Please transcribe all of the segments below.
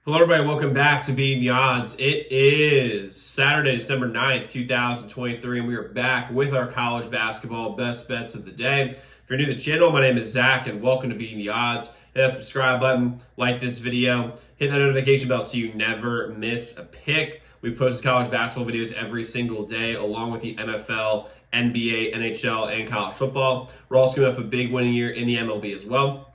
Hello, everybody. Welcome back to Beating the Odds. It is Saturday, December 9th, 2023, and we are back with our college basketball best bets of the day. If you're new to the channel, my name is Zach, and welcome to Beating the Odds. Hit that subscribe button, like this video, hit that notification bell so you never miss a pick. We post college basketball videos every single day, along with the NFL, NBA, NHL, and college football. We're also going to have a big winning year in the MLB as well.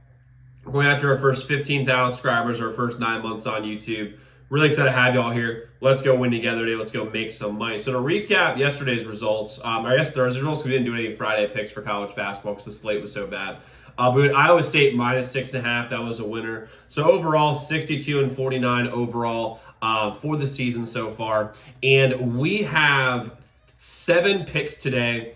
We're going after our first 15,000 subscribers, our first 9 months on YouTube. Really excited to have y'all here. Let's go win together today. Let's go make some money. So to recap yesterday's results, I guess Thursday's results, because we didn't do any Friday picks for college basketball because the slate was so bad. But Iowa State minus 6.5, that was a winner. So overall, 62-49 overall for the season so far. And we have 7 picks today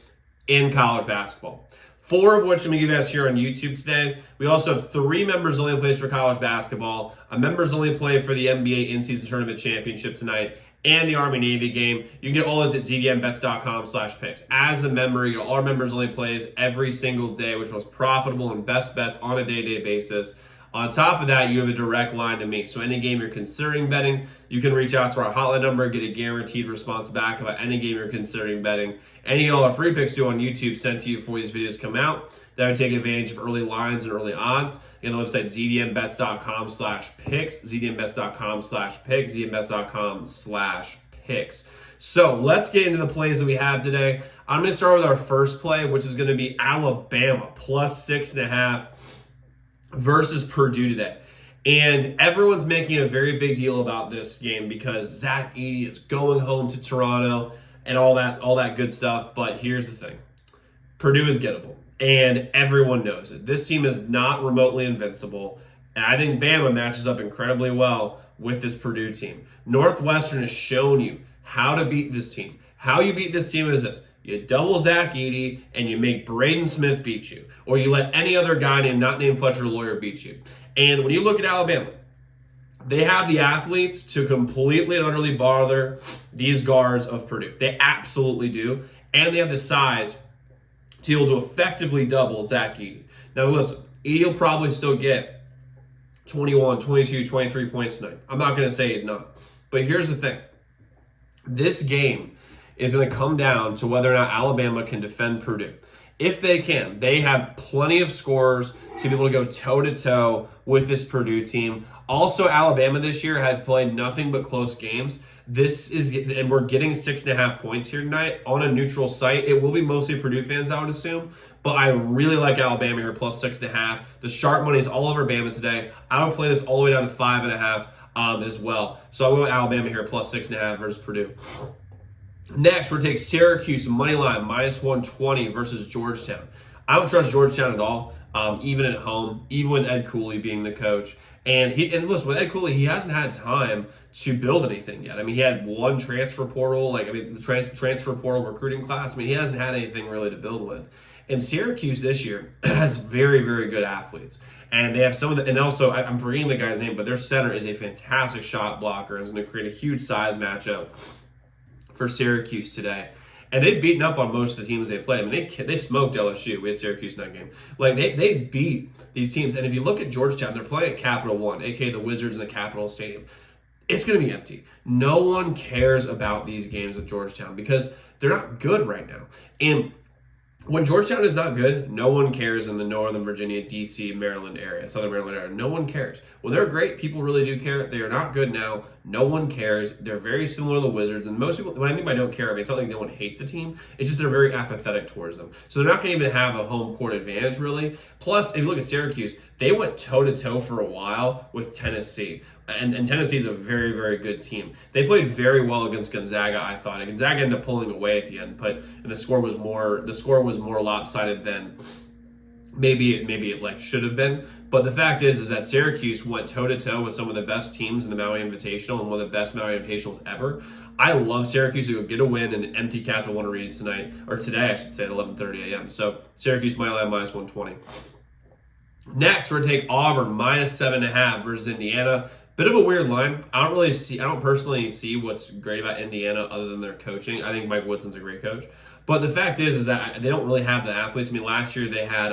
in college basketball. 4 of which I'm going to give you guys here on YouTube today. We also have 3 members only plays for college basketball, a members only play for the NBA in-season tournament championship tonight, and the Army-Navy game. You can get all those at zdmbets.com/picks. As a member, you get all our members only plays every single day, which was profitable and best bets on a day-to-day basis. On top of that, you have a direct line to me. So any game you're considering betting, you can reach out to our hotline number, get a guaranteed response back about any game you're considering betting. And you get all our free picks too on YouTube sent to you before these videos come out. That would take advantage of early lines and early odds. Again, the website zdmbets.com/picks, zdmbets.com/picks, zdmbets.com/picks. So let's get into the plays that we have today. I'm going to start with our first play, which is going to be Alabama plus 6.5. versus Purdue today. And everyone's making a very big deal about this game because Zach Edey is going home to Toronto and all that good stuff. But here's the thing. Purdue is gettable, and everyone knows it. This team is not remotely invincible, and I think Bama matches up incredibly well with this Purdue team. Northwestern has shown you how to beat this team. How you beat this team is this. You double Zach Edey, and you make Braden Smith beat you. Or you let any other guy not named Fletcher Lawyer beat you. And when you look at Alabama, they have the athletes to completely and utterly bother these guards of Purdue. They absolutely do. And they have the size to be able to effectively double Zach Edey. Now listen, Edey will probably still get 21, 22, 23 points tonight. I'm not going to say he's not. But here's the thing. This game is going to come down to whether or not Alabama can defend Purdue. If they can, they have plenty of scorers to be able to go toe-to-toe with this Purdue team. Also, Alabama this year has played nothing but close games. And we're getting 6.5 points here tonight on a neutral site. It will be mostly Purdue fans, I would assume. But I really like Alabama here, plus 6.5. The sharp money is all over Bama today. I would play this all the way down to 5.5 as well. So I went with Alabama here, plus 6.5 versus Purdue. Next, we're taking Syracuse money line minus 120 versus Georgetown. I don't trust Georgetown at all, even at home, even with Ed Cooley being the coach. And listen, with Ed Cooley, he hasn't had time to build anything yet. I mean, he had one transfer portal, the transfer portal recruiting class. I mean, he hasn't had anything really to build with. And Syracuse this year has very, very good athletes. And they have some of the, and also, I'm forgetting the guy's name, but their center is a fantastic shot blocker. It's going to create a huge size matchup for Syracuse today. And they've beaten up on most of the teams they played. I mean, they smoked LSU. We had Syracuse in that game. They beat these teams. And if you look at Georgetown, they're playing at Capital One, a.k.a. the Wizards in the Capitol Stadium. It's going to be empty. No one cares about these games with Georgetown because they're not good right now. And when Georgetown is not good, no one cares in the Northern Virginia, D.C., Maryland area, Southern Maryland area. No one cares. When they're great, people really do care. They are not good now. No one cares. They're very similar to the Wizards. And most people, what I mean by don't care, I mean, it's not like no one hates the team. It's just they're very apathetic towards them. So they're not going to even have a home court advantage, really. Plus, if you look at Syracuse, they went toe-to-toe for a while with Tennessee. And Tennessee is a very, very good team. They played very well against Gonzaga, I thought. And Gonzaga ended up pulling away at the end, and the score was more lopsided than maybe it should have been. But the fact is that Syracuse went toe-to-toe with some of the best teams in the Maui Invitational and one of the best Maui Invitationals ever. I love Syracuse to get a win in an empty Capital One Arena tonight, or today, I should say, at 11:30 a.m. So Syracuse money line minus 120. Next, we're going to take Auburn minus 7.5 versus Indiana. Bit of a weird line. I don't personally see what's great about Indiana other than their coaching. I think Mike Woodson's a great coach. But the fact is that they don't really have the athletes. I mean, last year they had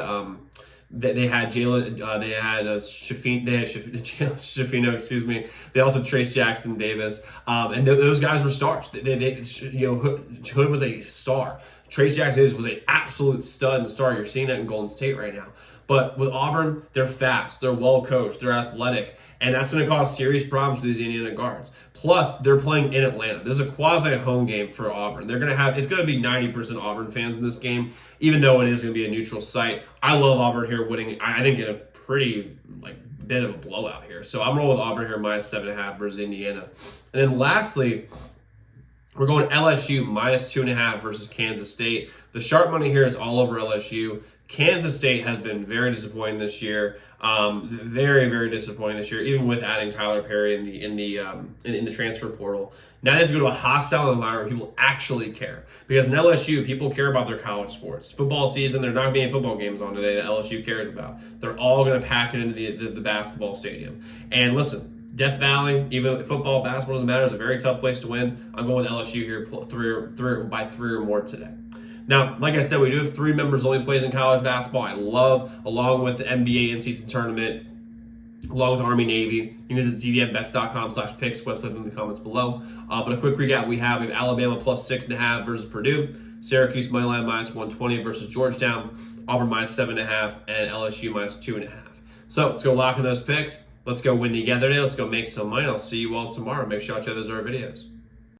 They had Jalen, they had Jalen Shafino, excuse me. They also Trace Jackson Davis, and those guys were stars. Hood was a star. Trace Jackson Davis was an absolute stud and star. You're seeing that in Golden State right now. But with Auburn, they're fast, they're well coached, they're athletic, and that's going to cause serious problems for these Indiana guards. Plus, they're playing in Atlanta. This is a quasi-home game for Auburn. It's going to be 90% Auburn fans in this game, even though it is going to be a neutral site. I love Auburn here winning, I think, in a pretty bit of a blowout here. So I'm rolling with Auburn here -7.5 versus Indiana. And then lastly, we're going LSU -2.5 versus Kansas State. The sharp money here is all over LSU. Kansas State has been very disappointing this year. Very, very disappointing this year, even with adding Tyler Perry in the transfer portal. Now they have to go to a hostile environment where people actually care. Because in LSU, people care about their college sports. Football season, there are not going to be any football games on today that LSU cares about. They're all going to pack it into the basketball stadium. And listen, Death Valley, even football, basketball doesn't matter. It's a very tough place to win. I'm going with LSU here by three or more today. Now, like I said, we do have 3 members only plays in college basketball. I love, along with the NBA in-season tournament, along with Army Navy. You can visit zdmbets.com/picks, website in the comments below. But a quick recap: we have Alabama +6.5 versus Purdue, Syracuse moneyline -120 versus Georgetown, Auburn -7.5, and LSU -2.5. So let's go lock in those picks. Let's go win together today. Let's go make some money. I'll see you all tomorrow. Make sure y'all check those other videos.